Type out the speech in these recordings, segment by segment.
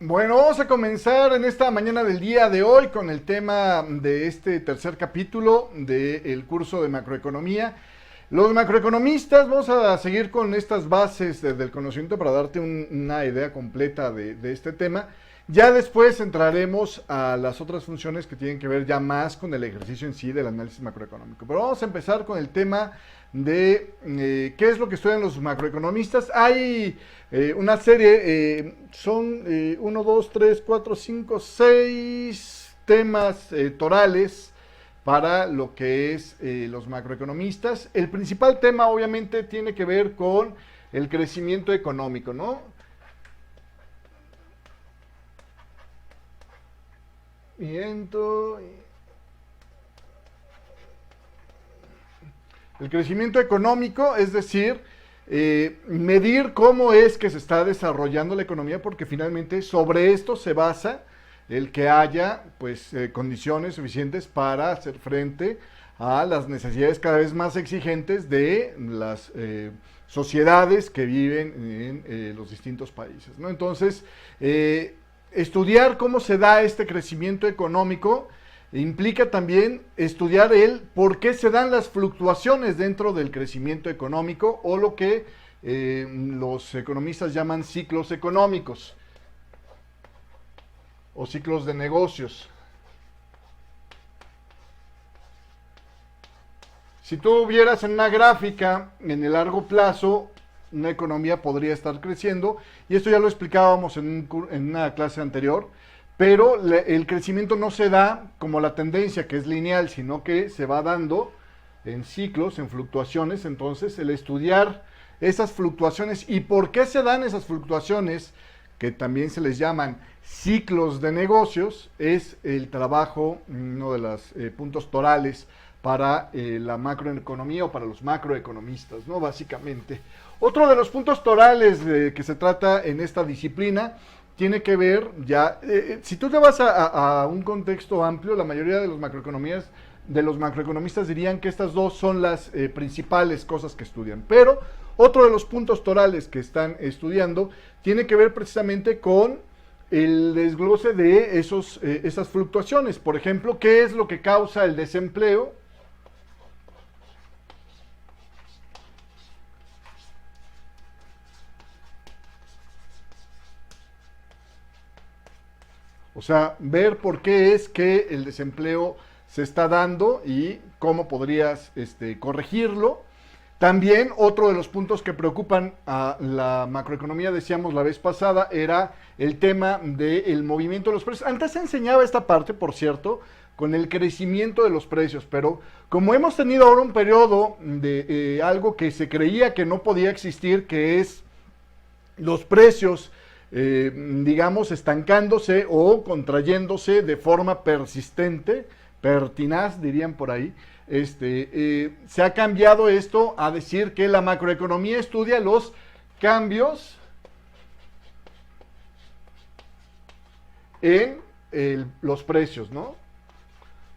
Bueno, vamos a comenzar en esta mañana del día de hoy con el tema de este tercer capítulo del curso de macroeconomía. Los macroeconomistas, vamos a seguir con estas bases del conocimiento para darte una idea completa de este tema. Ya después entraremos a las otras funciones que tienen que ver ya más con el ejercicio en sí del análisis macroeconómico. Pero vamos a empezar con el tema de qué es lo que estudian los macroeconomistas. Hay una serie, son 1, 2, 3, 4, 5, 6 temas torales para lo que es los macroeconomistas. El principal tema obviamente tiene que ver con el crecimiento económico, ¿no? El crecimiento económico, es decir, medir cómo es que se está desarrollando la economía, porque finalmente sobre esto se basa el que haya pues condiciones suficientes para hacer frente a las necesidades cada vez más exigentes de las sociedades que viven en los distintos países, ¿no? Entonces, estudiar cómo se da este crecimiento económico implica también estudiar el por qué se dan las fluctuaciones dentro del crecimiento económico o lo que los economistas llaman ciclos económicos o ciclos de negocios. Si tú vieras en una gráfica en el largo plazo, una economía podría estar creciendo, y esto ya lo explicábamos en una clase anterior, pero el crecimiento no se da como la tendencia, que es lineal, sino que se va dando en ciclos, en fluctuaciones. Entonces, el estudiar esas fluctuaciones y por qué se dan esas fluctuaciones, que también se les llaman ciclos de negocios, es el trabajo, uno de los puntos torales para la macroeconomía o para los macroeconomistas, ¿no? Básicamente. Otro de los puntos torales que se trata en esta disciplina tiene que ver ya, si tú te vas a un contexto amplio, la mayoría de los macroeconomistas dirían que estas dos son las principales cosas que estudian. Pero otro de los puntos torales que están estudiando tiene que ver precisamente con el desglose de esas fluctuaciones. Por ejemplo, ¿qué es lo que causa el desempleo? O sea, ver por qué es que el desempleo se está dando y cómo podrías corregirlo. También otro de los puntos que preocupan a la macroeconomía, decíamos la vez pasada, era el tema del movimiento de los precios. Antes se enseñaba esta parte, por cierto, con el crecimiento de los precios, pero como hemos tenido ahora un periodo de algo que se creía que no podía existir, que es los precios, digamos, estancándose o contrayéndose de forma persistente, pertinaz, dirían por ahí. Se ha cambiado esto a decir que la macroeconomía estudia los cambios en los precios, ¿no?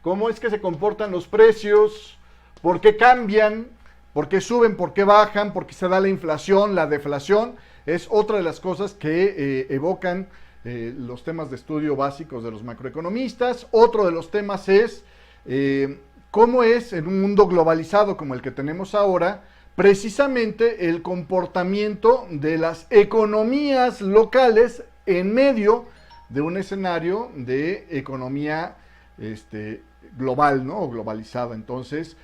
¿Cómo es que se comportan los precios? ¿Por qué cambian? ¿Por qué suben? ¿Por qué bajan? ¿Por qué se da la inflación, la deflación? Es otra de las cosas que evocan los temas de estudio básicos de los macroeconomistas. Otro de los temas es cómo es en un mundo globalizado como el que tenemos ahora, precisamente el comportamiento de las economías locales en medio de un escenario de economía global, ¿no? O globalizada. Entonces,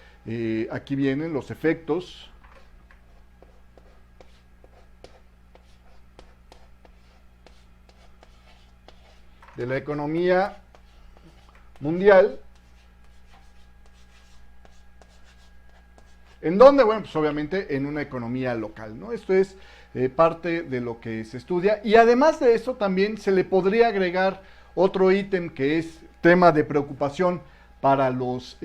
aquí vienen los efectos de la economía mundial. ¿En dónde? Bueno, pues obviamente en una economía local, ¿no? Esto es parte de lo que se estudia. Y además de eso, también se le podría agregar otro ítem que es tema de preocupación para los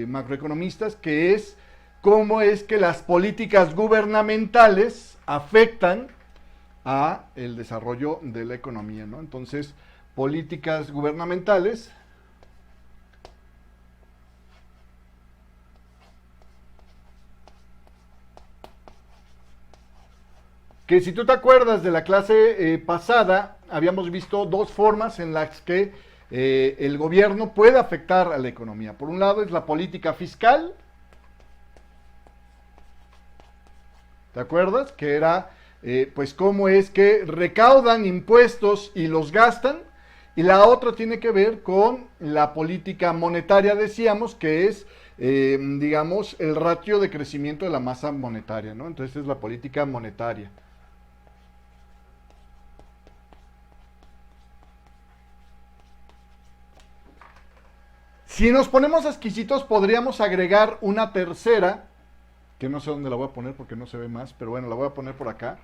macroeconomistas, que es cómo es que las políticas gubernamentales afectan a el desarrollo de la economía, ¿no? Entonces, políticas gubernamentales Que si tú te acuerdas de la clase pasada, habíamos visto dos formas en las que el gobierno puede afectar a la economía. Por un lado es la política fiscal, ¿te acuerdas? Que era, pues, cómo es que recaudan impuestos y los gastan. Y la otra tiene que ver con la política monetaria, decíamos, que es, digamos, el ratio de crecimiento de la masa monetaria, ¿no? Entonces es la política monetaria. Si nos ponemos exquisitos, podríamos agregar una tercera, que no sé dónde la voy a poner porque no se ve más, pero bueno, la voy a poner por acá.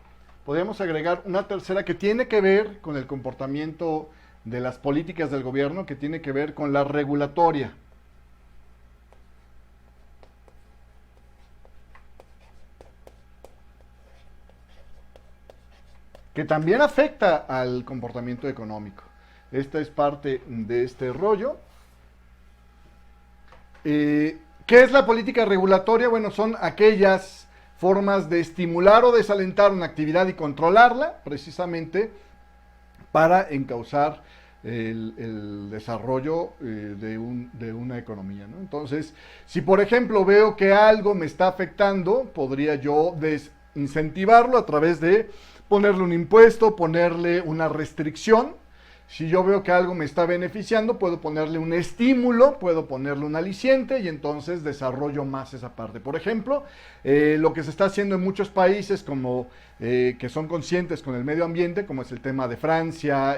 Podríamos agregar una tercera que tiene que ver con el comportamiento de las políticas del gobierno, que tiene que ver con la regulatoria. Que también afecta al comportamiento económico. Esta es parte de este rollo. ¿Qué es la política regulatoria? Bueno, son aquellas formas de estimular o desalentar una actividad y controlarla, precisamente para encauzar el desarrollo de una economía, ¿no? Entonces, si por ejemplo veo que algo me está afectando, podría yo desincentivarlo a través de ponerle un impuesto, ponerle una restricción. Si yo veo que algo me está beneficiando, puedo ponerle un estímulo, puedo ponerle un aliciente y entonces desarrollo más esa parte. Por ejemplo, lo que se está haciendo en muchos países como que son conscientes con el medio ambiente, como es el tema de Francia,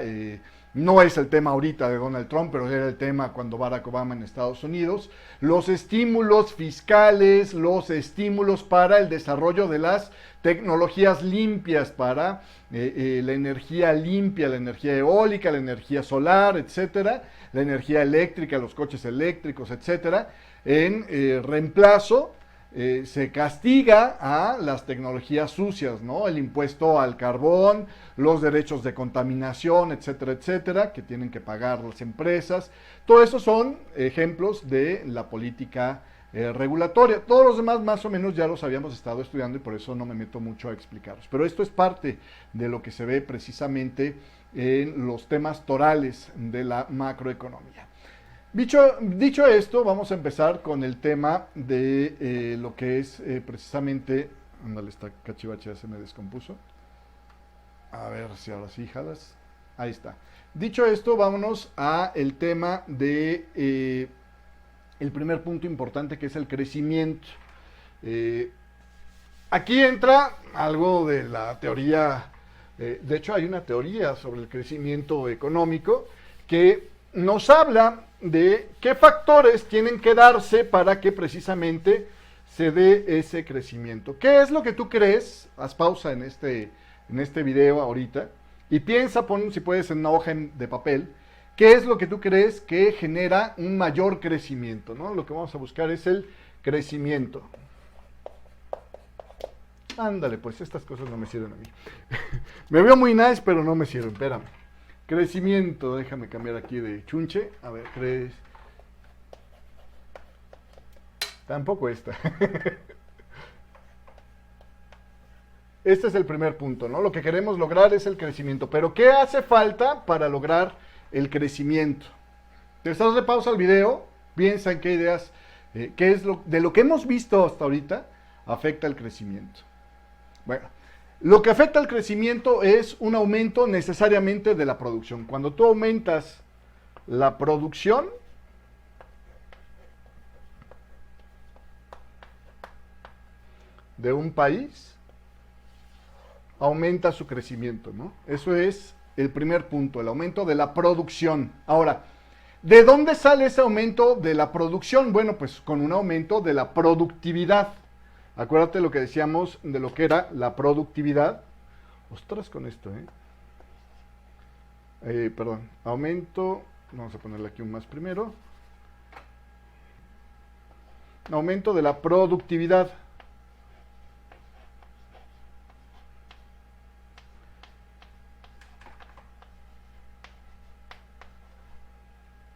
no es el tema ahorita de Donald Trump, pero era el tema cuando Barack Obama en Estados Unidos, los estímulos fiscales, los estímulos para el desarrollo de las tecnologías limpias, para la energía limpia, la energía eólica, la energía solar, etcétera, la energía eléctrica, los coches eléctricos, etcétera, en reemplazo se castiga a las tecnologías sucias, ¿no? El impuesto al carbón, los derechos de contaminación, etcétera, etcétera, que tienen que pagar las empresas. Todo eso son ejemplos de la política regulatoria. Todos los demás más o menos ya los habíamos estado estudiando y por eso no me meto mucho a explicarlos. Pero esto es parte de lo que se ve precisamente en los temas torales de la macroeconomía. Dicho esto, vamos a empezar con el tema de lo que es precisamente... Ándale, esta cachivache ya se me descompuso. A ver si ahora sí, jalas. Ahí está. Dicho esto, vámonos a el tema de el primer punto importante, que es el crecimiento. Aquí entra algo de la teoría, de hecho hay una teoría sobre el crecimiento económico que nos habla de qué factores tienen que darse para que precisamente se dé ese crecimiento. ¿Qué es lo que tú crees? Haz pausa en este video ahorita y piensa, pon si puedes en una hoja de papel, ¿qué es lo que tú crees que genera un mayor crecimiento, ¿no? Lo que vamos a buscar es el crecimiento. Ándale, pues estas cosas no me sirven a mí. Me veo muy nice, pero no me sirven, espérame. Crecimiento, déjame cambiar aquí de chunche. A ver, tampoco esta. Este es el primer punto, ¿no? Lo que queremos lograr es el crecimiento. Pero ¿qué hace falta para lograr el crecimiento? Te estás de pausa al video, piensa en qué ideas, qué es de lo que hemos visto hasta ahorita, afecta el crecimiento. Bueno, lo que afecta al crecimiento es un aumento necesariamente de la producción. Cuando tú aumentas la producción, de un país, aumenta su crecimiento, ¿no? Eso es el primer punto, el aumento de la producción. Ahora, ¿de dónde sale ese aumento de la producción? Bueno, pues con un aumento de la productividad. Acuérdate lo que decíamos de lo que era la productividad. Ostras con esto, perdón, aumento, vamos a ponerle aquí un más primero. Aumento de la productividad.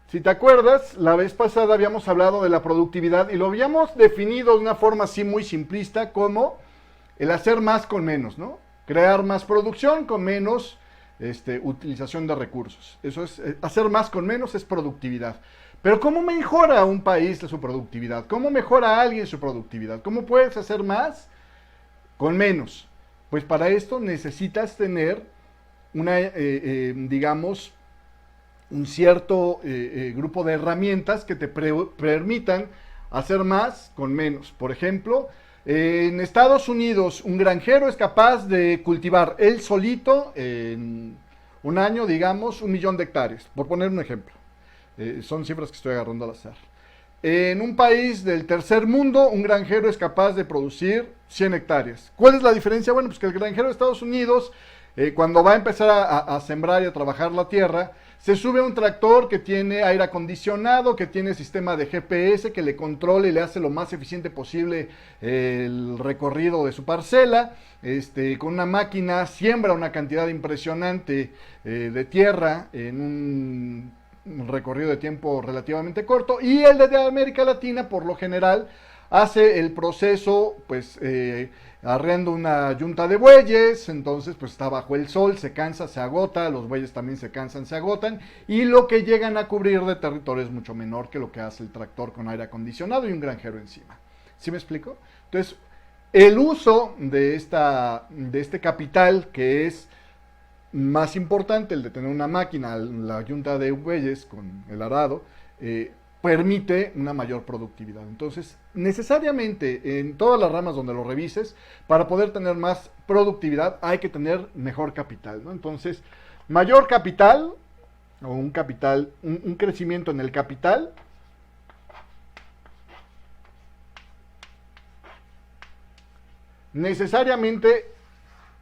Si te acuerdas, la vez pasada habíamos hablado de la productividad y lo habíamos definido de una forma así muy simplista como el hacer más con menos, ¿no? crear más producción con menos utilización de recursos. Eso es, hacer más con menos es productividad. Pero ¿cómo mejora un país su productividad? ¿Cómo mejora alguien su productividad? ¿Cómo puedes hacer más con menos? Pues para esto necesitas tener digamos, un cierto grupo de herramientas que te permitan hacer más con menos. Por ejemplo, en Estados Unidos, un granjero es capaz de cultivar él solito en un año, digamos, 1 millón de hectáreas, por poner un ejemplo. Son cifras que estoy agarrando al azar. En un país del tercer mundo, un granjero es capaz de producir 100 hectáreas. ¿Cuál es la diferencia? Bueno, pues que el granjero de Estados Unidos, cuando va a empezar a sembrar y a trabajar la tierra, se sube a un tractor que tiene aire acondicionado, que tiene sistema de GPS, que le controla y le hace lo más eficiente posible el recorrido de su parcela. Con una máquina siembra una cantidad impresionante de tierra en un recorrido de tiempo relativamente corto, y el de América Latina por lo general hace el proceso pues arreando una yunta de bueyes, entonces pues está bajo el sol, se cansa, se agota, los bueyes también se cansan, se agotan, y lo que llegan a cubrir de territorio es mucho menor que lo que hace el tractor con aire acondicionado y un granjero encima. ¿Sí me explico? Entonces, el uso de este capital, que es más importante, el de tener una máquina, la yunta de bueyes con el arado, permite una mayor productividad. Entonces, necesariamente en todas las ramas donde lo revises, para poder tener más productividad hay que tener mejor capital, ¿no? Entonces, mayor capital o un crecimiento en el capital necesariamente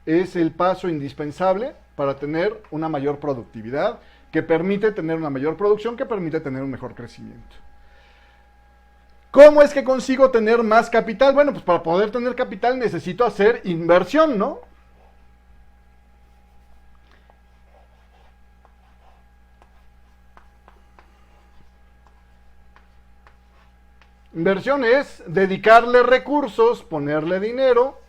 es el paso indispensable para tener una mayor productividad, que permite tener una mayor producción, que permite tener un mejor crecimiento. ¿Cómo es que consigo tener más capital? Bueno, pues para poder tener capital necesito hacer inversión, ¿no? Inversión es dedicarle recursos, ponerle dinero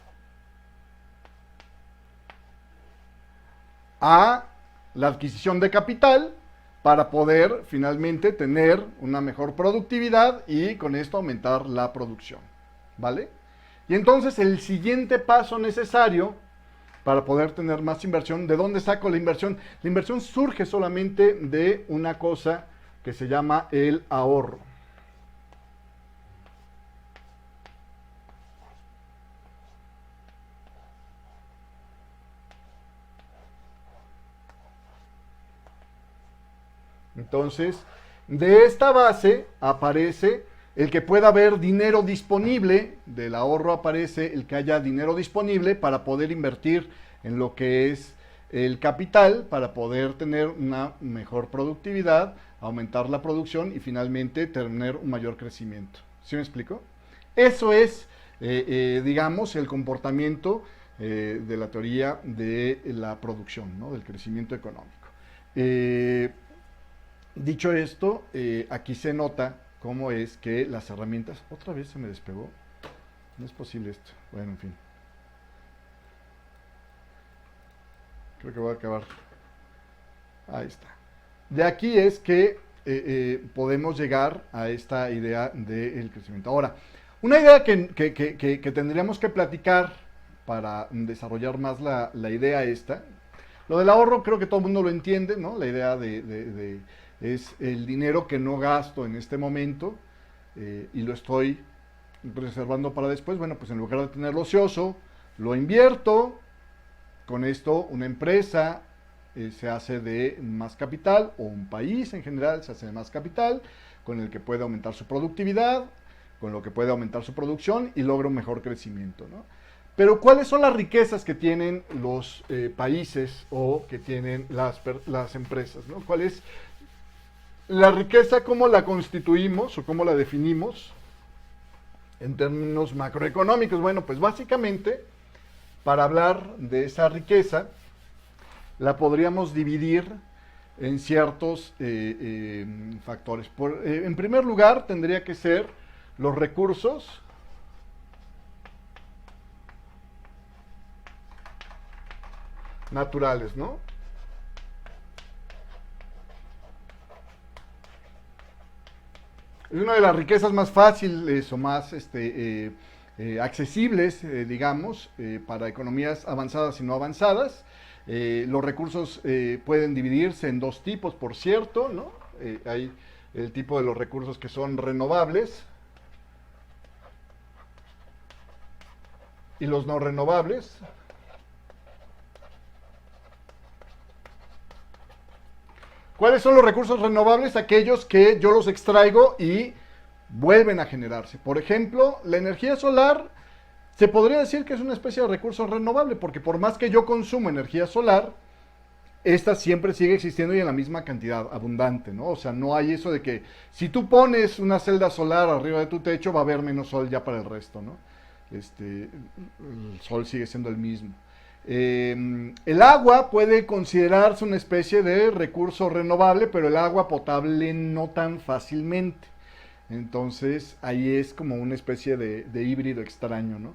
a la adquisición de capital para poder finalmente tener una mejor productividad y con esto aumentar la producción, ¿vale? Y entonces el siguiente paso necesario para poder tener más inversión, ¿de dónde saco la inversión? La inversión surge solamente de una cosa que se llama el ahorro. Entonces, de esta base aparece el que pueda haber dinero disponible, del ahorro aparece el que haya dinero disponible para poder invertir en lo que es el capital, para poder tener una mejor productividad, aumentar la producción y finalmente tener un mayor crecimiento. ¿Sí me explico? Eso es, digamos, el comportamiento de la teoría de la producción, ¿no? Del crecimiento económico. Dicho esto, aquí se nota cómo es que las herramientas... Otra vez se me despegó. No es posible esto. Bueno, en fin. Creo que voy a acabar. Ahí está. De aquí es que podemos llegar a esta idea del crecimiento. Ahora, una idea que tendríamos que platicar para desarrollar más la idea esta. Lo del ahorro creo que todo el mundo lo entiende, ¿no? La idea es el dinero que no gasto en este momento y lo estoy reservando para después. Bueno, pues en lugar de tenerlo ocioso, lo invierto. Con esto una empresa se hace de más capital, o un país en general se hace de más capital, con el que puede aumentar su productividad, con lo que puede aumentar su producción y logra un mejor crecimiento, ¿no? Pero ¿cuáles son las riquezas que tienen los países o que tienen las empresas, ¿no? ¿Cuál es la riqueza? ¿Cómo la constituimos o cómo la definimos en términos macroeconómicos? Bueno, pues básicamente, para hablar de esa riqueza, la podríamos dividir en ciertos factores. En primer lugar, tendría que ser los recursos naturales, ¿no? Es una de las riquezas más fáciles o más accesibles, digamos, para economías avanzadas y no avanzadas. Los recursos pueden dividirse en dos tipos, por cierto, ¿no? Hay el tipo de los recursos que son renovables y los no renovables. ¿Cuáles son los recursos renovables? Aquellos que yo los extraigo y vuelven a generarse. Por ejemplo, la energía solar se podría decir que es una especie de recurso renovable, porque por más que yo consumo energía solar, esta siempre sigue existiendo y en la misma cantidad, abundante, ¿no? O sea, no hay eso de que si tú pones una celda solar arriba de tu techo va a haber menos sol ya para el resto, ¿no? El sol sigue siendo el mismo. El agua puede considerarse una especie de recurso renovable, pero el agua potable no tan fácilmente. Entonces ahí es como una especie de híbrido extraño, ¿no?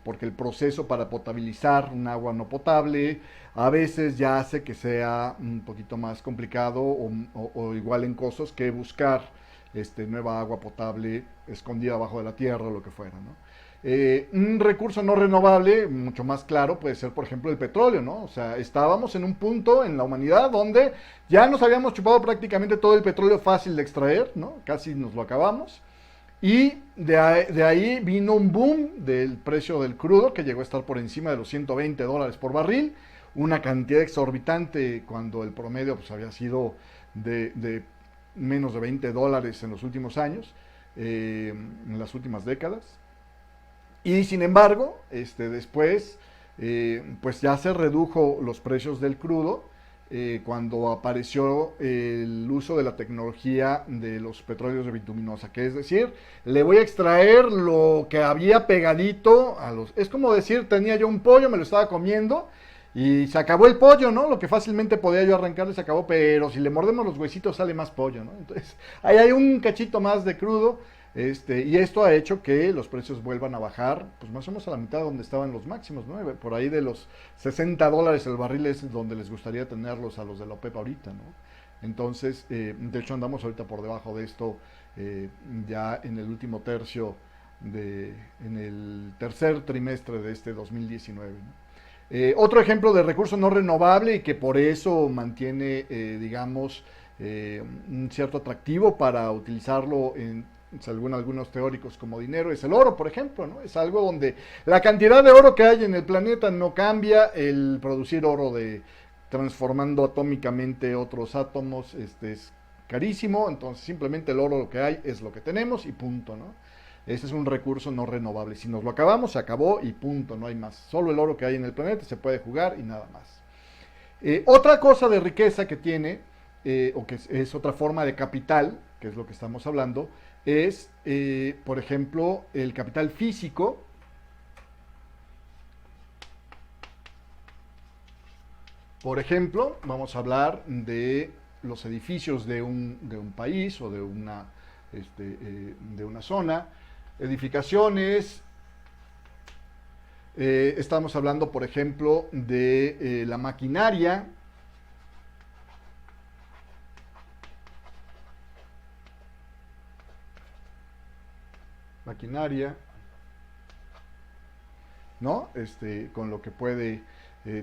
Porque el proceso para potabilizar un agua no potable a veces ya hace que sea un poquito más complicado o igual en costos que buscar nueva agua potable escondida abajo de la tierra o lo que fuera, ¿no? Un recurso no renovable, mucho más claro, puede ser, por ejemplo, el petróleo, ¿no? O sea, estábamos en un punto en la humanidad donde ya nos habíamos chupado prácticamente todo el petróleo fácil de extraer, ¿no? Casi nos lo acabamos. Y de ahí vino un boom del precio del crudo que llegó a estar por encima de los $120 por barril, una cantidad exorbitante cuando el promedio pues, había sido de menos de $20 en los últimos años, en las últimas décadas. Y sin embargo, después, pues ya se redujo los precios del crudo cuando apareció el uso de la tecnología de los petróleos de bituminosa, que es decir, le voy a extraer lo que había pegadito a los... Es como decir, tenía yo un pollo, me lo estaba comiendo y se acabó el pollo, ¿no? Lo que fácilmente podía yo arrancarle se acabó, pero si le mordemos los huesitos sale más pollo, ¿no? Entonces, ahí hay un cachito más de crudo. Y esto ha hecho que los precios vuelvan a bajar, pues más o menos a la mitad de donde estaban los máximos, ¿no? Por ahí de los $60 el barril es donde les gustaría tenerlos a los de la OPEP ahorita, ¿no? Entonces, de hecho andamos ahorita por debajo de esto, ya en el último tercio, en el tercer trimestre de este 2019, ¿no? Otro ejemplo de recurso no renovable y que por eso mantiene, digamos, un cierto atractivo para utilizarlo según algunos teóricos como dinero, es el oro, por ejemplo, ¿no? Es algo donde la cantidad de oro que hay en el planeta no cambia, el producir oro transformando atómicamente otros átomos, es carísimo, entonces simplemente el oro lo que hay es lo que tenemos y punto, ¿no? Ese es un recurso no renovable. Si nos lo acabamos, se acabó y punto, no hay más. Solo el oro que hay en el planeta se puede jugar y nada más. Otra cosa de riqueza que tiene, o que es otra forma de capital, que es lo que estamos hablando, es, por ejemplo, el capital físico. Por ejemplo, vamos a hablar de los edificios de un país o de una zona, edificaciones. Estamos hablando, por ejemplo, de la maquinaria. Maquinaria, ¿no? Con lo que puede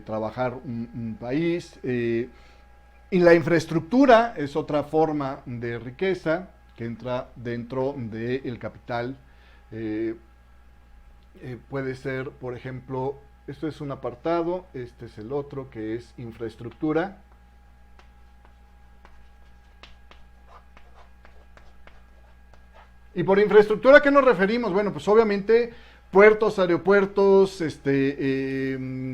trabajar un país. Y la infraestructura es otra forma de riqueza que entra dentro del capital. Puede ser, por ejemplo, esto es un apartado, este es el otro que es infraestructura. Y por infraestructura, ¿a qué nos referimos? Bueno, pues obviamente puertos, aeropuertos,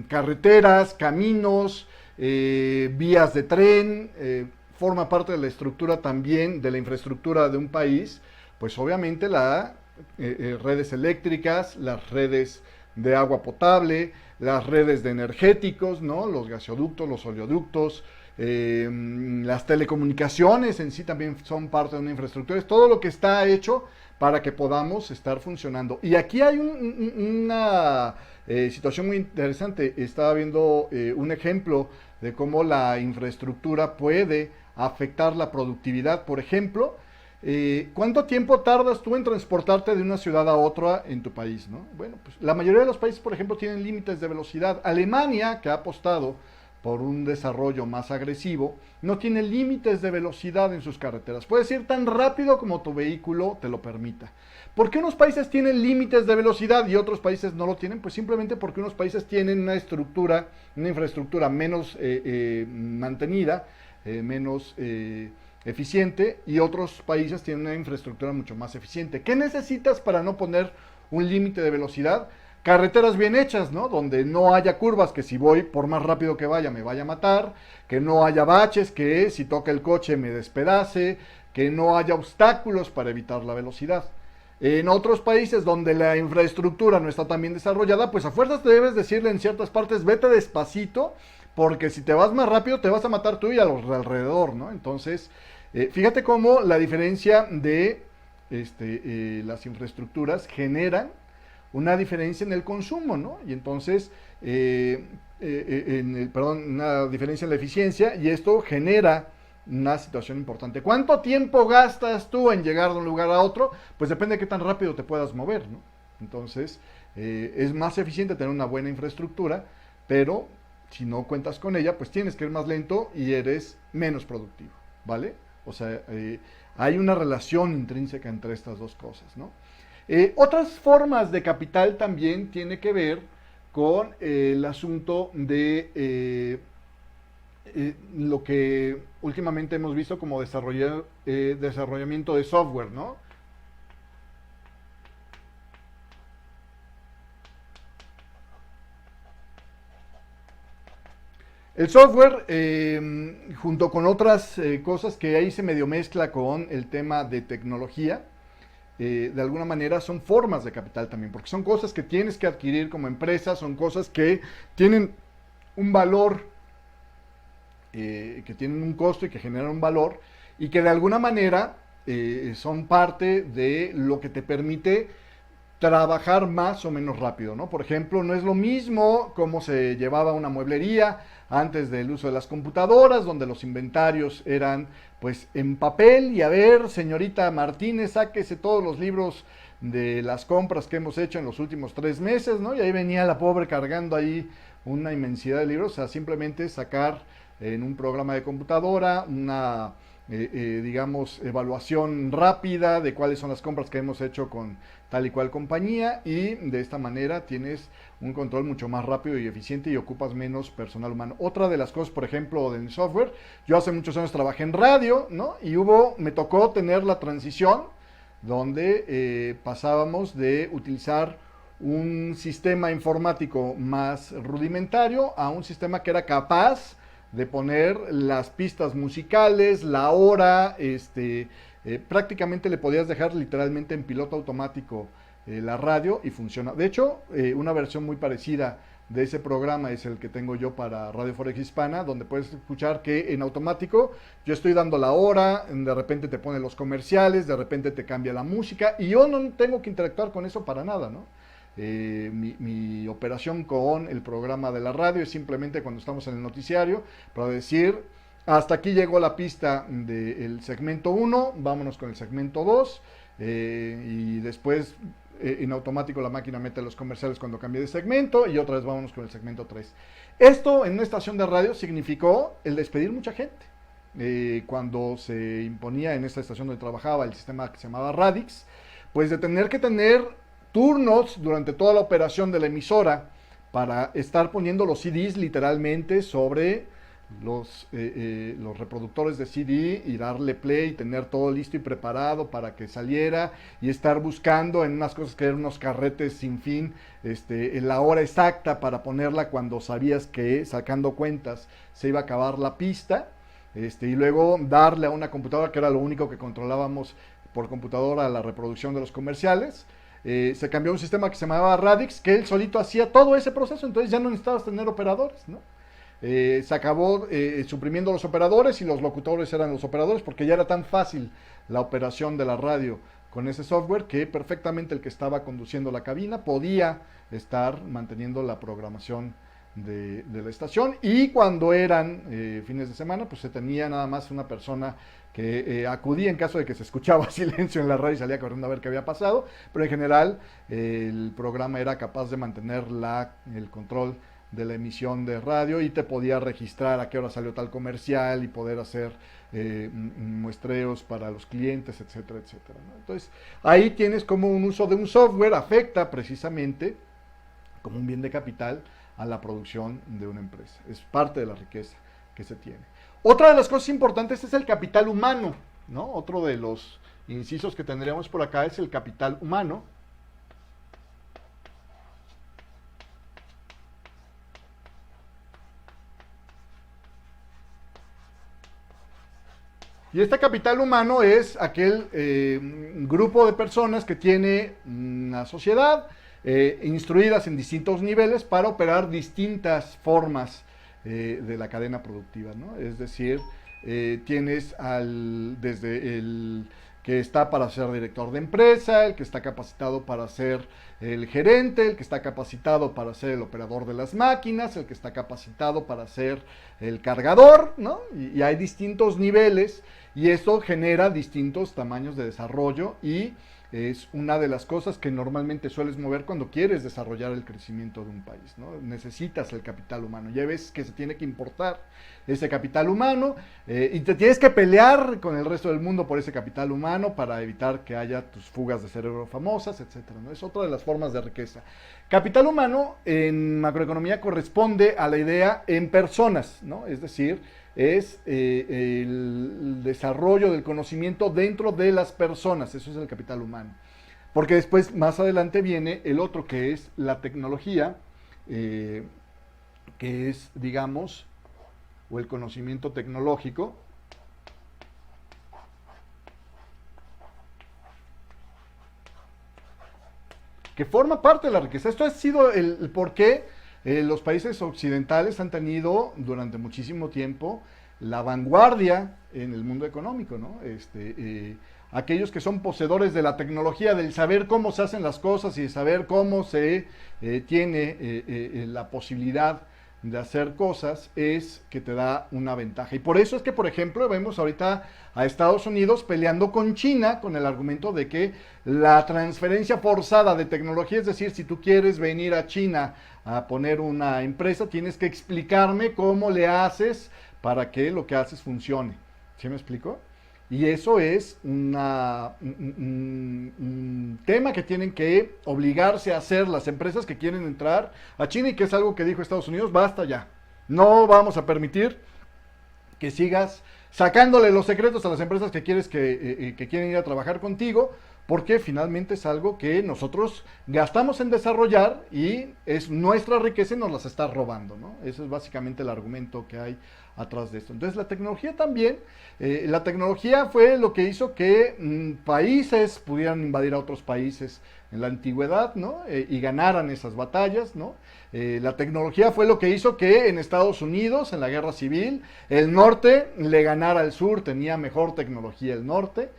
carreteras, caminos, vías de tren, forma parte de la estructura también, de la infraestructura de un país, pues obviamente las redes eléctricas, las redes de agua potable, las redes de energéticos, ¿no? Los gasoductos, los oleoductos, las telecomunicaciones en sí también son parte de una infraestructura, es todo lo que está hecho para que podamos estar funcionando. Y aquí hay una situación muy interesante. Estaba viendo un ejemplo de cómo la infraestructura puede afectar la productividad. Por ejemplo, ¿cuánto tiempo tardas tú en transportarte de una ciudad a otra en tu país, ¿no? Bueno, pues la mayoría de los países, por ejemplo, tienen límites de velocidad. Alemania, que ha apostado por un desarrollo más agresivo, no tiene límites de velocidad en sus carreteras. Puedes ir tan rápido como tu vehículo te lo permita. ¿Por qué unos países tienen límites de velocidad y otros países no lo tienen? Pues simplemente porque unos países tienen una estructura, una infraestructura menos mantenida, menos eficiente, y otros países tienen una infraestructura mucho más eficiente. ¿Qué necesitas para no poner un límite de velocidad? Carreteras bien hechas, ¿no? Donde no haya curvas que si voy por más rápido que vaya me vaya a matar, que no haya baches que si toca el coche me despedace, que no haya obstáculos para evitar la velocidad. En otros países donde la infraestructura no está tan bien desarrollada, pues a fuerzas te debes decirle en ciertas partes, vete despacito, porque si te vas más rápido te vas a matar tú y a los de alrededor, ¿no? Entonces, fíjate cómo la diferencia de las infraestructuras generan una diferencia en el consumo, ¿no? Y entonces, una diferencia en la eficiencia, y esto genera una situación importante. ¿Cuánto tiempo gastas tú en llegar de un lugar a otro? Pues depende de qué tan rápido te puedas mover, ¿no? Entonces, es más eficiente tener una buena infraestructura, pero si no cuentas con ella, pues tienes que ir más lento y eres menos productivo, ¿vale? O sea, hay una relación intrínseca entre estas dos cosas, ¿no? Otras formas de capital también tiene que ver con el asunto de lo que últimamente hemos visto como desarrollamiento de software, ¿no? El software, junto con otras cosas que ahí se medio mezcla con el tema de tecnología, de alguna manera son formas de capital también, porque son cosas que tienes que adquirir como empresa, son cosas que tienen un valor, que tienen un costo y que generan un valor, y que de alguna manera son parte de lo que te permite trabajar más o menos rápido, ¿no? Por ejemplo, no es lo mismo cómo se llevaba una mueblería antes del uso de las computadoras, donde los inventarios eran pues en papel, y a ver, señorita Martínez, sáquese todos los libros de las compras que hemos hecho en los últimos 3 meses, ¿no? Y ahí venía la pobre cargando ahí una inmensidad de libros. O sea, simplemente sacar en un programa de computadora una digamos, evaluación rápida de cuáles son las compras que hemos hecho con tal y cual compañía, y de esta manera tienes un control mucho más rápido y eficiente y ocupas menos personal humano. Otra de las cosas, por ejemplo, del software, yo hace muchos años trabajé en radio, ¿no? Y me tocó tener la transición donde pasábamos de utilizar un sistema informático más rudimentario a un sistema que era capaz de poner las pistas musicales, la hora, prácticamente le podías dejar literalmente en piloto automático la radio y funciona. De hecho, una versión muy parecida de ese programa es el que tengo yo para Radio Forex Hispana, donde puedes escuchar que en automático yo estoy dando la hora, de repente te pone los comerciales, de repente te cambia la música, y yo no tengo que interactuar con eso para nada, ¿no? Mi operación con el programa de la radio es simplemente cuando estamos en el noticiario para decir, hasta aquí llegó la pista del segmento 1, vámonos con el segmento 2, y después en automático la máquina mete los comerciales cuando cambie de segmento, y otra vez vámonos con el segmento 3. Esto en una estación de radio significó el despedir mucha gente. Cuando se imponía en esta estación donde trabajaba el sistema que se llamaba Radix, pues de tener que tener turnos durante toda la operación de la emisora para estar poniendo los CDs literalmente sobre los reproductores de CD y darle play y tener todo listo y preparado para que saliera, y estar buscando en unas cosas que eran unos carretes sin fin en la hora exacta para ponerla cuando sabías que sacando cuentas se iba a acabar la pista, y luego darle a una computadora, que era lo único que controlábamos por computadora, la reproducción de los comerciales. Se cambió a un sistema que se llamaba Radix, que él solito hacía todo ese proceso, entonces ya no necesitabas tener operadores, ¿no? Se acabó suprimiendo los operadores y los locutores eran los operadores porque ya era tan fácil la operación de la radio con ese software que perfectamente el que estaba conduciendo la cabina podía estar manteniendo la programación de la estación, y cuando eran fines de semana pues se tenía nada más una persona que acudía en caso de que se escuchaba silencio en la radio y salía corriendo a ver qué había pasado, pero en general el programa era capaz de mantener el control de la emisión de radio y te podía registrar a qué hora salió tal comercial y poder hacer muestreos para los clientes, etcétera, etcétera, ¿no? Entonces ahí tienes como un uso de un software afecta precisamente como un bien de capital a la producción de una empresa. Es parte de la riqueza que se tiene. Otra de las cosas importantes es el capital humano, ¿no? Otro de los incisos que tendríamos por acá es el capital humano. Y este capital humano es aquel grupo de personas que tiene una sociedad instruidas en distintos niveles para operar distintas formas de la cadena productiva, ¿no? Es decir, tienes desde el que está para ser director de empresa, el que está capacitado para ser el gerente, el que está capacitado para ser el operador de las máquinas, el que está capacitado para ser el cargador, ¿no? Y hay distintos niveles y esto genera distintos tamaños de desarrollo y es una de las cosas que normalmente sueles mover cuando quieres desarrollar el crecimiento de un país, ¿no? Necesitas el capital humano. Ya ves que se tiene que importar ese capital humano y te tienes que pelear con el resto del mundo por ese capital humano para evitar que haya tus fugas de cerebro famosas, etcétera, ¿no? Es otra de las formas de riqueza. Capital humano en macroeconomía corresponde a la idea en personas, ¿no? Es decir, es el desarrollo del conocimiento dentro de las personas, eso es el capital humano. Porque después, más adelante viene el otro que es la tecnología, que es, digamos, o el conocimiento tecnológico, que forma parte de la riqueza. Esto ha sido el por qué los países occidentales han tenido durante muchísimo tiempo la vanguardia en el mundo económico, ¿no? Aquellos que son poseedores de la tecnología, del saber cómo se hacen las cosas y de saber cómo se tiene la posibilidad de hacer cosas, es que te da una ventaja. Y por eso es que, por ejemplo, vemos ahorita a Estados Unidos peleando con China con el argumento de que la transferencia forzada de tecnología, es decir, si tú quieres venir a China a poner una empresa, tienes que explicarme cómo le haces para que lo que haces funcione. ¿Sí me explico? Y eso es un tema que tienen que obligarse a hacer las empresas que quieren entrar a China y que es algo que dijo Estados Unidos, basta ya. No vamos a permitir que sigas sacándole los secretos a las empresas que quieres que quieren ir a trabajar contigo, porque finalmente es algo que nosotros gastamos en desarrollar y es nuestra riqueza y nos las está robando, ¿no? Ese es básicamente el argumento que hay atrás de esto. Entonces la tecnología también, la tecnología fue lo que hizo que países pudieran invadir a otros países en la antigüedad, ¿no? Y ganaran esas batallas, ¿no? La tecnología fue lo que hizo que en Estados Unidos, en la guerra civil, el norte le ganara al sur, tenía mejor tecnología el norte.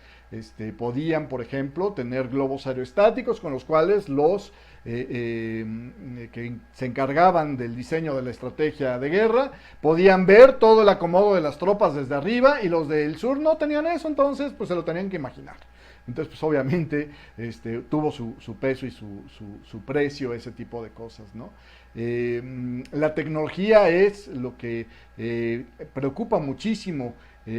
Podían, por ejemplo, tener globos aerostáticos con los cuales los que se encargaban del diseño de la estrategia de guerra podían ver todo el acomodo de las tropas desde arriba, y los del sur no tenían eso, entonces pues se lo tenían que imaginar. Entonces pues obviamente tuvo su peso y su precio ese tipo de cosas, ¿no? La tecnología es lo que preocupa muchísimo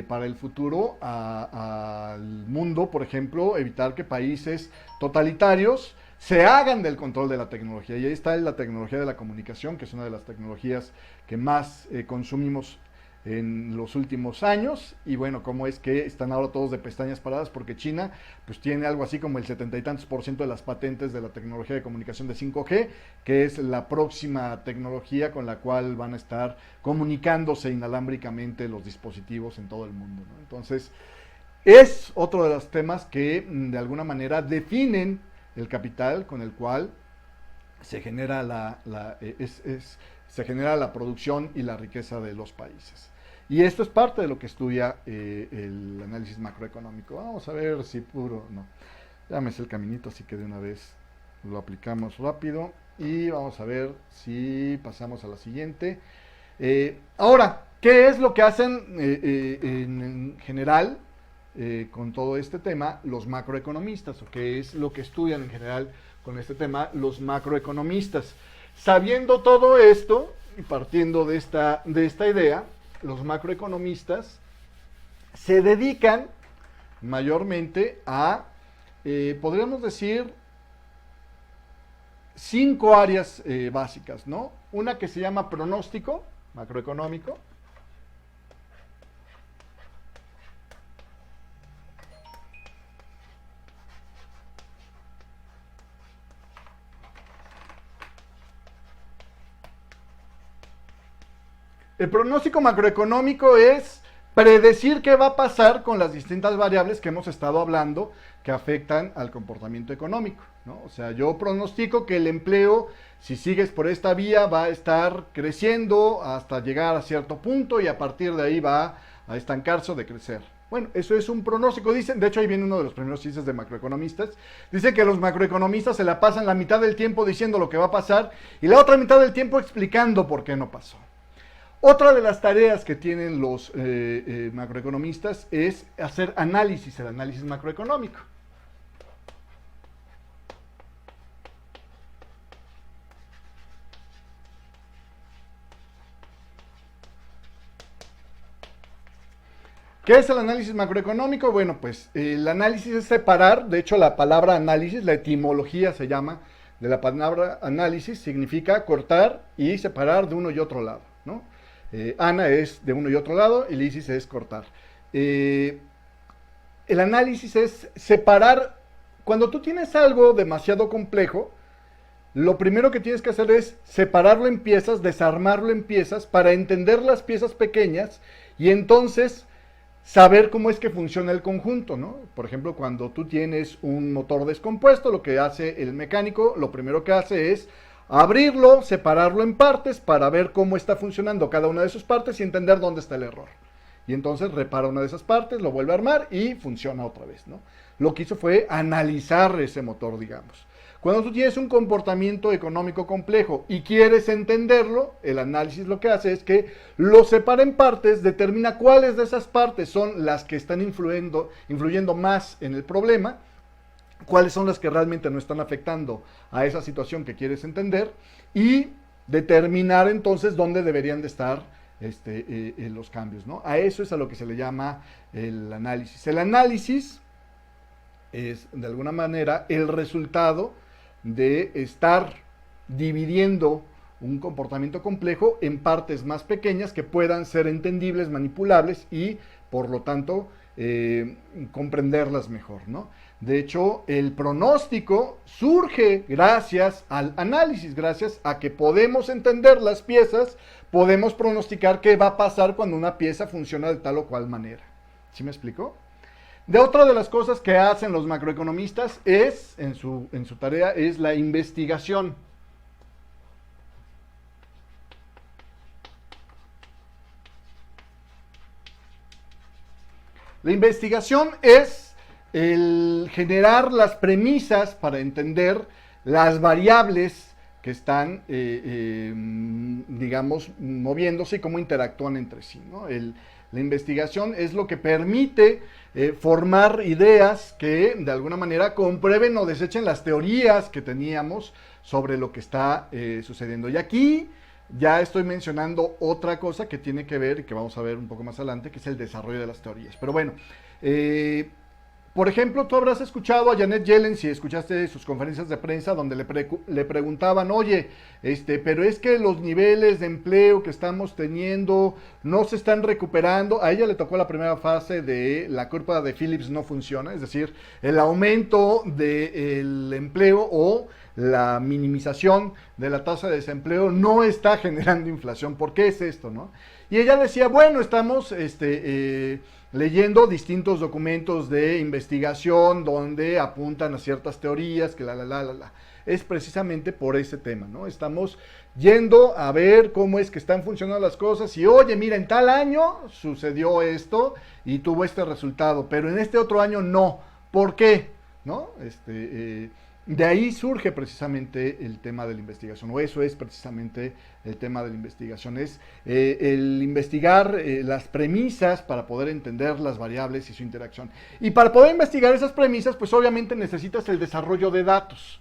para el futuro al mundo, por ejemplo, evitar que países totalitarios se hagan del control de la tecnología. Y ahí está la tecnología de la comunicación, que es una de las tecnologías que más consumimos en los últimos años. Y bueno, cómo es que están ahora todos de pestañas paradas, porque China pues tiene algo así como el 70 y tantos % de las patentes de la tecnología de comunicación de 5G, que es la próxima tecnología con la cual van a estar comunicándose inalámbricamente los dispositivos en todo el mundo, ¿no? Entonces es otro de los temas que de alguna manera definen el capital con el cual se genera se genera la producción y la riqueza de los países. Y esto es parte de lo que estudia el análisis macroeconómico. Vamos a ver si puro, no. Ya me sé el caminito, así que de una vez lo aplicamos rápido. Y vamos a ver si pasamos a la siguiente. Ahora, ¿qué es lo que hacen en general con todo este tema los macroeconomistas? ¿O qué es lo que estudian en general con este tema los macroeconomistas? Sabiendo todo esto y partiendo de esta idea, los macroeconomistas se dedican mayormente a, podríamos decir, 5 áreas básicas, ¿no? Una que se llama pronóstico macroeconómico. El pronóstico macroeconómico es predecir qué va a pasar con las distintas variables que hemos estado hablando que afectan al comportamiento económico, ¿no? O sea, yo pronostico que el empleo, si sigues por esta vía, va a estar creciendo hasta llegar a cierto punto y a partir de ahí va a estancarse o decrecer. Bueno, eso es un pronóstico, dicen, de hecho ahí viene uno de los primeros chistes de macroeconomistas, dice que los macroeconomistas se la pasan la mitad del tiempo diciendo lo que va a pasar y la otra mitad del tiempo explicando por qué no pasó. Otra de las tareas que tienen los macroeconomistas es hacer análisis, el análisis macroeconómico. ¿Qué es el análisis macroeconómico? Bueno, pues el análisis es separar, de hecho la palabra análisis, la etimología se llama de la palabra análisis, significa cortar y separar de uno y otro lado, ¿no? Ana es de uno y otro lado y lisis es cortar. El análisis es separar. Cuando tú tienes algo demasiado complejo, lo primero que tienes que hacer es separarlo en piezas, desarmarlo en piezas para entender las piezas pequeñas y entonces saber cómo es que funciona el conjunto, ¿no? Por ejemplo, cuando tú tienes un motor descompuesto, lo que hace el mecánico, lo primero que hace es abrirlo, separarlo en partes para ver cómo está funcionando cada una de sus partes y entender dónde está el error. Y entonces repara una de esas partes, lo vuelve a armar y funciona otra vez, ¿no? Lo que hizo fue analizar ese motor, digamos. Cuando tú tienes un comportamiento económico complejo y quieres entenderlo, el análisis lo que hace es que lo separa en partes, determina cuáles de esas partes son las que están influyendo más en el problema, cuáles son las que realmente no están afectando a esa situación que quieres entender y determinar entonces dónde deberían de estar los cambios, ¿no? A eso es a lo que se le llama el análisis. El análisis es, de alguna manera, el resultado de estar dividiendo un comportamiento complejo en partes más pequeñas que puedan ser entendibles, manipulables y, por lo tanto, comprenderlas mejor, ¿no? De hecho, el pronóstico surge gracias al análisis, gracias a que podemos entender las piezas, podemos pronosticar qué va a pasar cuando una pieza funciona de tal o cual manera. ¿Sí me explico? De otra de las cosas que hacen los macroeconomistas es, en su tarea, es la investigación. La investigación es el generar las premisas para entender las variables que están, digamos, moviéndose y cómo interactúan entre sí, ¿no? La investigación es lo que permite formar ideas que de alguna manera comprueben o desechen las teorías que teníamos sobre lo que está sucediendo. Y aquí ya estoy mencionando otra cosa que tiene que ver, y que vamos a ver un poco más adelante, que es el desarrollo de las teorías. Pero bueno, por ejemplo, tú habrás escuchado a Janet Yellen, si escuchaste sus conferencias de prensa, donde le preguntaban, oye, pero es que los niveles de empleo que estamos teniendo no se están recuperando. A ella le tocó la primera fase de la curva de Phillips no funciona, es decir, el aumento del empleo o la minimización de la tasa de desempleo no está generando inflación. ¿Por qué es esto, no? Y ella decía, bueno, estamos leyendo distintos documentos de investigación donde apuntan a ciertas teorías, que la. Es precisamente por ese tema, ¿no? Estamos yendo a ver cómo es que están funcionando las cosas y, oye, mira, en tal año sucedió esto y tuvo este resultado, pero en este otro año no. ¿Por qué? ¿No? De ahí surge precisamente el tema de la investigación, o eso es precisamente el tema de la investigación, es el investigar las premisas para poder entender las variables y su interacción. Y para poder investigar esas premisas, pues obviamente necesitas el desarrollo de datos.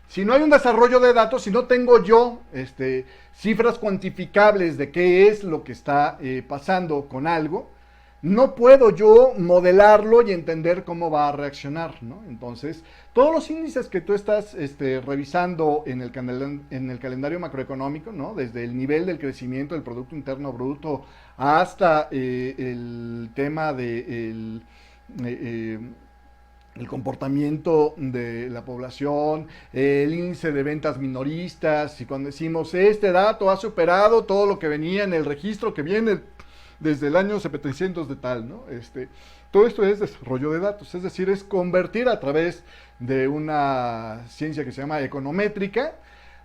Si no hay un desarrollo de datos, si no tengo yo cifras cuantificables de qué es lo que está pasando con algo, no puedo yo modelarlo y entender cómo va a reaccionar, ¿no? Entonces, todos los índices que tú estás revisando en el calendario macroeconómico, ¿no? Desde el nivel del crecimiento del Producto Interno Bruto hasta el tema de el comportamiento de la población, el índice de ventas minoristas, y cuando decimos este dato ha superado todo lo que venía en el registro que viene desde el año 700 de tal, ¿no? Todo esto es desarrollo de datos, es decir, es convertir a través de una ciencia que se llama econométrica,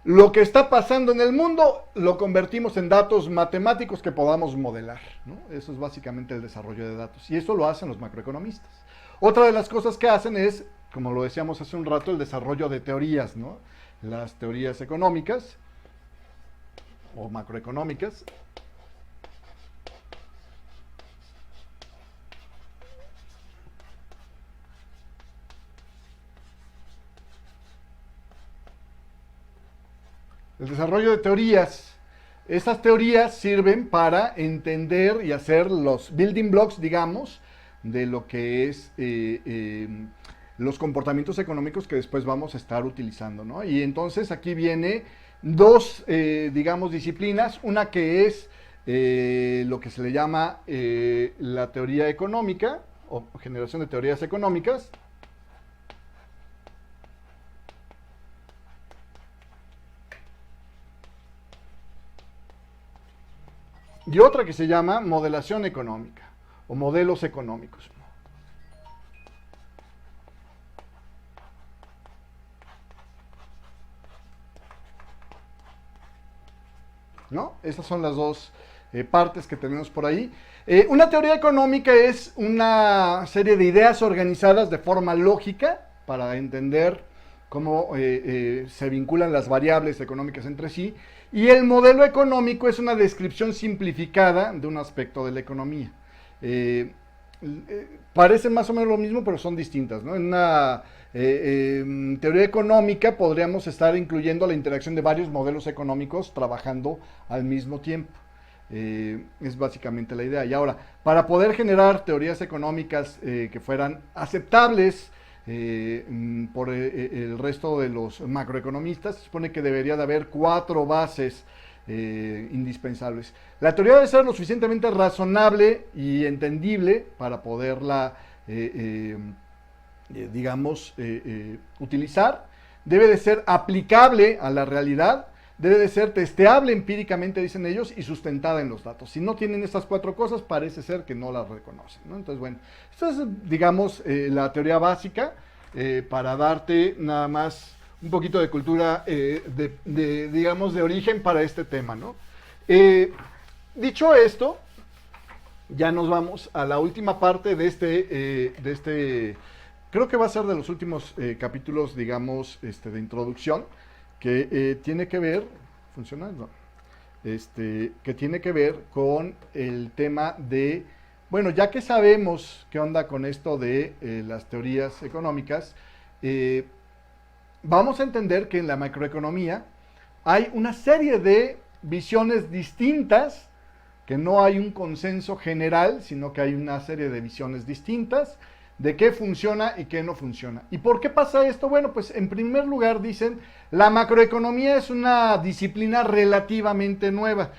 lo que está pasando en el mundo lo convertimos en datos matemáticos que podamos modelar, ¿no? Eso es básicamente el desarrollo de datos, y eso lo hacen los macroeconomistas. Otra de las cosas que hacen es, como lo decíamos hace un rato, el desarrollo de teorías, ¿no? Las teorías económicas o macroeconómicas. El desarrollo de teorías. Estas teorías sirven para entender y hacer los building blocks, digamos, de lo que es los comportamientos económicos que después vamos a estar utilizando, ¿no? Y entonces aquí viene dos, digamos, disciplinas, una que es lo que se le llama la teoría económica o generación de teorías económicas, y otra que se llama modelación económica o modelos económicos. ¿No? Estas son las dos partes que tenemos por ahí. Una teoría económica es una serie de ideas organizadas de forma lógica para entender cómo se vinculan las variables económicas entre sí. Y el modelo económico es una descripción simplificada de un aspecto de la economía. Parecen más o menos lo mismo, pero son distintas, ¿no? En una teoría económica podríamos estar incluyendo la interacción de varios modelos económicos trabajando al mismo tiempo. Es básicamente la idea. Y ahora, para poder generar teorías económicas que fueran aceptables por el resto de los macroeconomistas, se supone que debería de haber 4 bases indispensables. La teoría debe ser lo suficientemente razonable y entendible para poderla, digamos, utilizar. Debe de ser aplicable a la realidad. Debe de ser testeable empíricamente, dicen ellos, y sustentada en los datos. Si no tienen estas 4 cosas, parece ser que no las reconocen, ¿no? Entonces, bueno, esta es, digamos, la teoría básica para darte nada más un poquito de cultura, digamos, de origen para este tema, ¿no? Dicho esto, ya nos vamos a la última parte de creo que va a ser de los últimos capítulos, digamos, de introducción, que tiene que ver, funcionando, que tiene que ver con el tema de, bueno, ya que sabemos qué onda con esto de las teorías económicas, vamos a entender que en la macroeconomía hay una serie de visiones distintas, que no hay un consenso general, sino que hay una serie de visiones distintas de qué funciona y qué no funciona. ¿Y por qué pasa esto? Bueno, pues en primer lugar dicen, la macroeconomía es una disciplina relativamente nueva,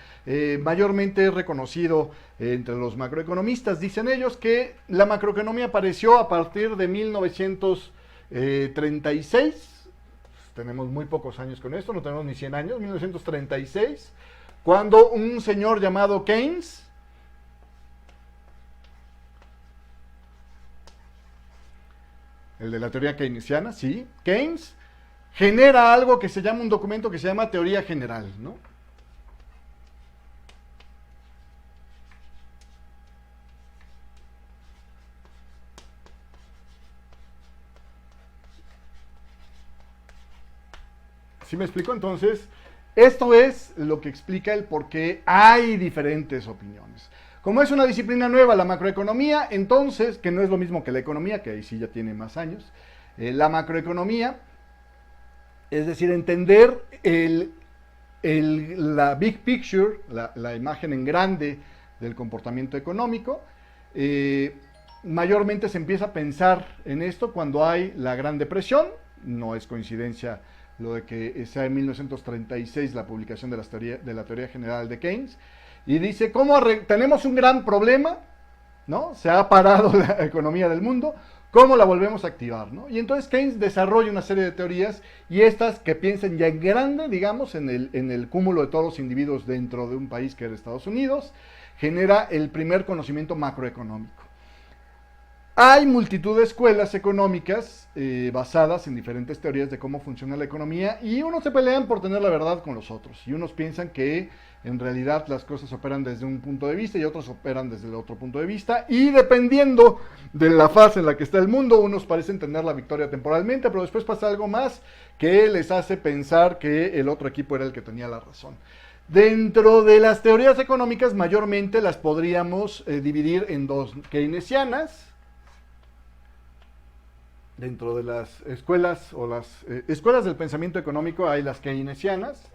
mayormente reconocido entre los macroeconomistas. Dicen ellos que la macroeconomía apareció a partir de 1936. Tenemos muy pocos años con esto, no tenemos ni 100 años, 1936, cuando un señor llamado Keynes, el de la teoría keynesiana, sí, Keynes, genera algo que se llama un documento que se llama teoría general, ¿no? ¿Sí me explico? Entonces, esto es lo que explica el por qué hay diferentes opiniones. Como es una disciplina nueva, la macroeconomía, entonces, que no es lo mismo que la economía, que ahí sí ya tiene más años, la macroeconomía, es decir, entender la big picture, la imagen en grande del comportamiento económico, mayormente se empieza a pensar en esto cuando hay la Gran Depresión, no es coincidencia lo de que sea en 1936 la publicación de la teoría general de Keynes, y dice, ¿cómo tenemos un gran problema? ¿No? Se ha parado la economía del mundo, ¿cómo la volvemos a activar? ¿No? Y entonces Keynes desarrolla una serie de teorías, y estas que piensen ya en grande, digamos, en el cúmulo de todos los individuos dentro de un país que era Estados Unidos, genera el primer conocimiento macroeconómico. Hay multitud de escuelas económicas basadas en diferentes teorías de cómo funciona la economía, y unos se pelean por tener la verdad con los otros, y unos piensan que en realidad las cosas operan desde un punto de vista y otros operan desde el otro punto de vista, y dependiendo de la fase en la que está el mundo, unos parecen tener la victoria temporalmente, pero después pasa algo más que les hace pensar que el otro equipo era el que tenía la razón. Dentro de las teorías económicas, mayormente las podríamos dividir en dos: keynesianas. Dentro de las escuelas o las escuelas del pensamiento económico hay las keynesianas,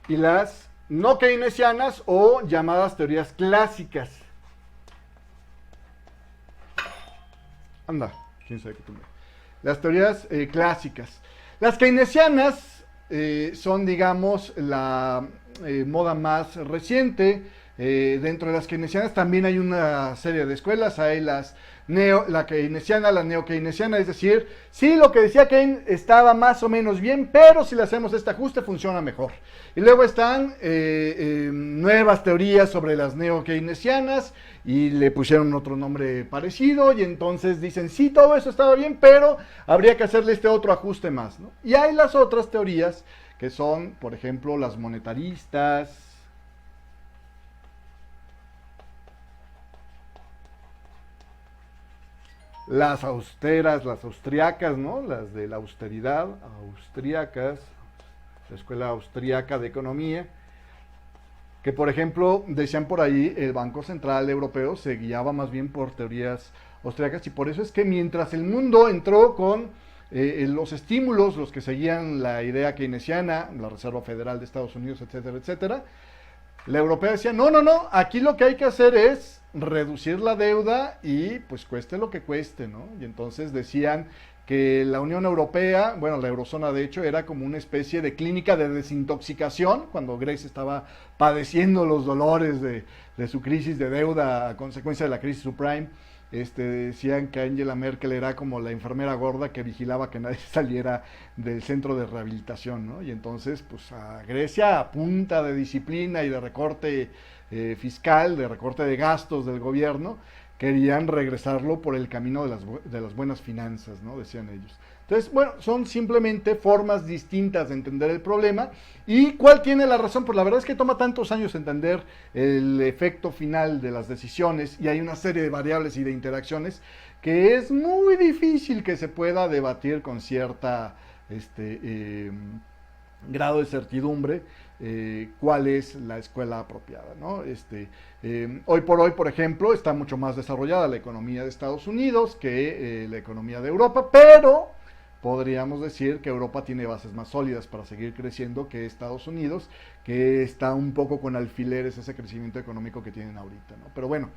y las no keynesianas, o llamadas teorías clásicas. Anda, quién sabe qué tumba. Las teorías clásicas. Las keynesianas son, digamos, la moda más reciente. Dentro de las keynesianas también hay una serie de escuelas. Hay la keynesiana, la neo-keynesiana, es decir, sí, lo que decía Keynes estaba más o menos bien, pero si le hacemos este ajuste funciona mejor. Y luego están nuevas teorías sobre las neo-keynesianas, y le pusieron otro nombre parecido, y entonces dicen, sí, todo eso estaba bien, pero habría que hacerle este otro ajuste más, ¿no? Y hay las otras teorías que son, por ejemplo, las monetaristas, las austeras, las austriacas, ¿no? Las de la austeridad, austriacas, la escuela austriaca de economía, que por ejemplo, decían por ahí, el Banco Central Europeo se guiaba más bien por teorías austriacas, y por eso es que mientras el mundo entró con los estímulos, los que seguían la idea keynesiana, la Reserva Federal de Estados Unidos, etcétera, etcétera, la europea decía, no, no, no, aquí lo que hay que hacer es reducir la deuda y pues cueste lo que cueste, ¿no? Y entonces decían que la Unión Europea, bueno, la eurozona de hecho, era como una especie de clínica de desintoxicación, cuando Grecia estaba padeciendo los dolores de su crisis de deuda a consecuencia de la crisis subprime. Decían que Angela Merkel era como la enfermera gorda que vigilaba que nadie saliera del centro de rehabilitación, ¿no? Y entonces, pues a Grecia, a punta de disciplina y de recorte fiscal, de recorte de gastos del gobierno, querían regresarlo por el camino de las buenas finanzas, ¿no? Decían ellos. Entonces, bueno, son simplemente formas distintas de entender el problema. ¿Y cuál tiene la razón? Pues la verdad es que toma tantos años entender el efecto final de las decisiones, y hay una serie de variables y de interacciones que es muy difícil que se pueda debatir con cierta grado de certidumbre cuál es la escuela apropiada, ¿no? Hoy por hoy, por ejemplo, está mucho más desarrollada la economía de Estados Unidos que la economía de Europa, podríamos decir que Europa tiene bases más sólidas para seguir creciendo que Estados Unidos, que está un poco con alfileres ese crecimiento económico que tienen ahorita, ¿no? Pero bueno,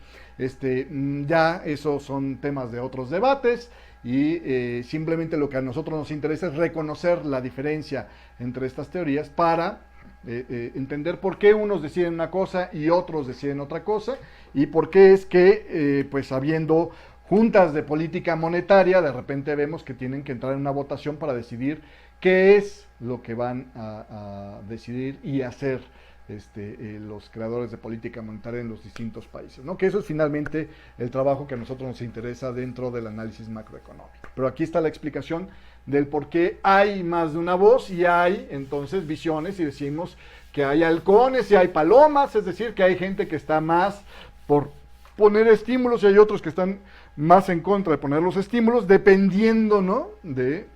ya esos son temas de otros debates y simplemente lo que a nosotros nos interesa es reconocer la diferencia entre estas teorías para entender por qué unos deciden una cosa y otros deciden otra cosa y por qué es que, pues habiendo juntas de política monetaria, de repente vemos que tienen que entrar en una votación para decidir qué es lo que van a decidir y hacer los creadores de política monetaria en los distintos países, ¿no? Que eso es finalmente el trabajo que a nosotros nos interesa dentro del análisis macroeconómico. Pero aquí está la explicación del por qué hay más de una voz y hay entonces visiones y decimos que hay halcones y hay palomas, es decir, que hay gente que está más por poner estímulos y hay otros que están más en contra de poner los estímulos, dependiendo, ¿no?, de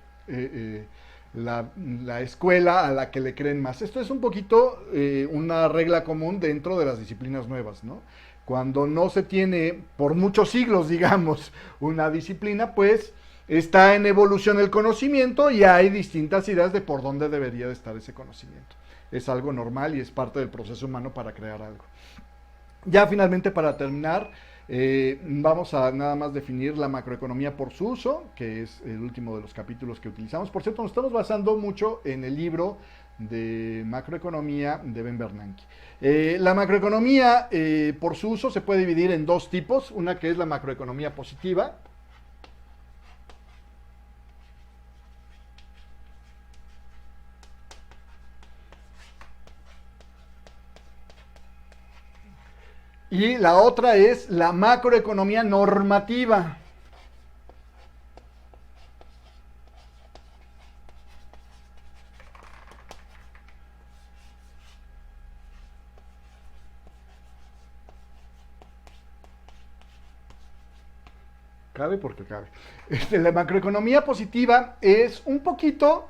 la escuela a la que le creen más. Esto es un poquito una regla común dentro de las disciplinas nuevas, ¿no? Cuando no se tiene por muchos siglos, digamos, una disciplina, pues está en evolución el conocimiento y hay distintas ideas de por dónde debería de estar ese conocimiento. Es algo normal y es parte del proceso humano para crear algo. Ya finalmente, para terminar, vamos a nada más definir la macroeconomía por su uso, que es el último de los capítulos que utilizamos. Por cierto, nos estamos basando mucho en el libro de macroeconomía de Ben Bernanke. La macroeconomía por su uso se puede dividir en dos tipos, una que es la macroeconomía positiva, y la otra es la macroeconomía normativa. Cabe porque cabe. La macroeconomía positiva es un poquito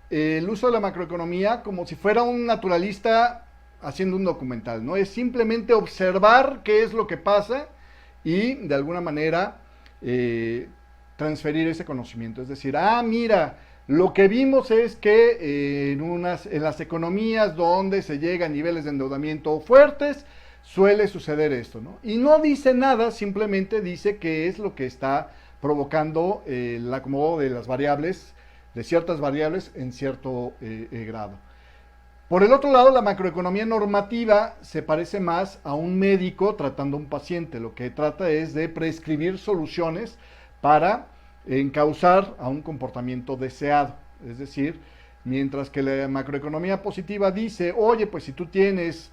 el uso de la macroeconomía como si fuera un naturalista haciendo un documental, ¿no? Es simplemente observar qué es lo que pasa y de alguna manera transferir ese conocimiento. Es decir, mira, lo que vimos es que en las economías donde se llega a niveles de endeudamiento fuertes, suele suceder esto, ¿no? Y no dice nada, simplemente dice qué es lo que está provocando el acomodo de las variables, de ciertas variables en cierto grado. Por el otro lado, la macroeconomía normativa se parece más a un médico tratando a un paciente. Lo que trata es de prescribir soluciones para encauzar a un comportamiento deseado. Es decir, mientras que la macroeconomía positiva dice, oye, pues si tú tienes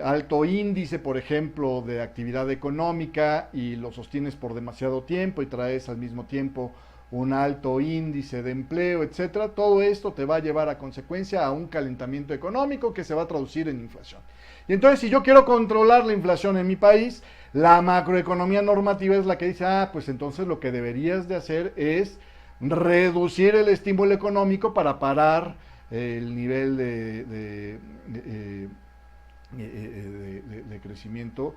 alto índice, por ejemplo, de actividad económica y lo sostienes por demasiado tiempo y traes al mismo tiempo un alto índice de empleo, etcétera, todo esto te va a llevar a consecuencia a un calentamiento económico que se va a traducir en inflación. Y entonces, si yo quiero controlar la inflación en mi país, la macroeconomía normativa es la que dice, pues entonces lo que deberías de hacer es reducir el estímulo económico para parar el nivel de crecimiento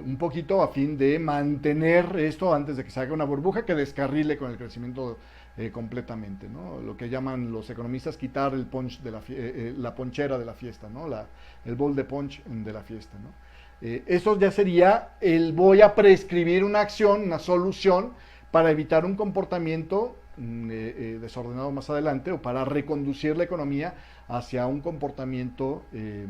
un poquito a fin de mantener esto antes de que se haga una burbuja que descarrile con el crecimiento completamente, ¿no? Lo que llaman los economistas quitar el punch de la ponchera de la fiesta, ¿no? El bowl de punch de la fiesta, ¿no? Eso ya sería voy a prescribir una acción, una solución para evitar un comportamiento desordenado más adelante o para reconducir la economía hacia un comportamiento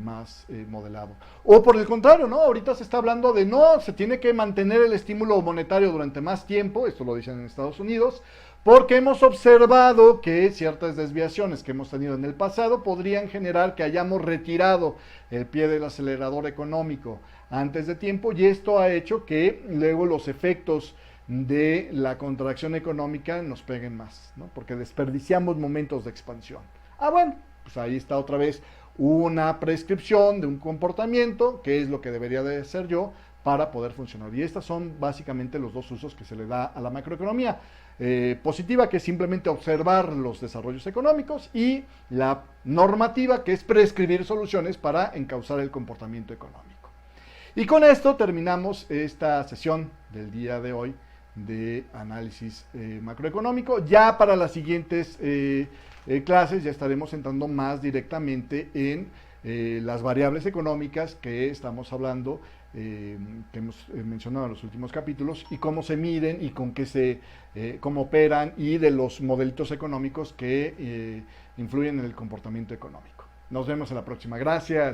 más modelado. O por el contrario, ¿no? Ahorita se está hablando de se tiene que mantener el estímulo monetario durante más tiempo, esto lo dicen en Estados Unidos, porque hemos observado que ciertas desviaciones que hemos tenido en el pasado podrían generar que hayamos retirado el pie del acelerador económico antes de tiempo y esto ha hecho que luego los efectos de la contracción económica nos peguen más, ¿no? Porque desperdiciamos momentos de expansión. Bueno, pues ahí está otra vez una prescripción de un comportamiento, que es lo que debería de hacer yo para poder funcionar. Y estos son básicamente los dos usos que se le da a la macroeconomía. Positiva, que es simplemente observar los desarrollos económicos, y la normativa, que es prescribir soluciones para encauzar el comportamiento económico. Y con esto terminamos esta sesión del día de hoy de análisis macroeconómico. Ya para las siguientes clases ya estaremos entrando más directamente en las variables económicas que estamos hablando, que hemos mencionado en los últimos capítulos, y cómo se miden y con qué cómo operan, y de los modelitos económicos que influyen en el comportamiento económico. Nos vemos en la próxima. Gracias.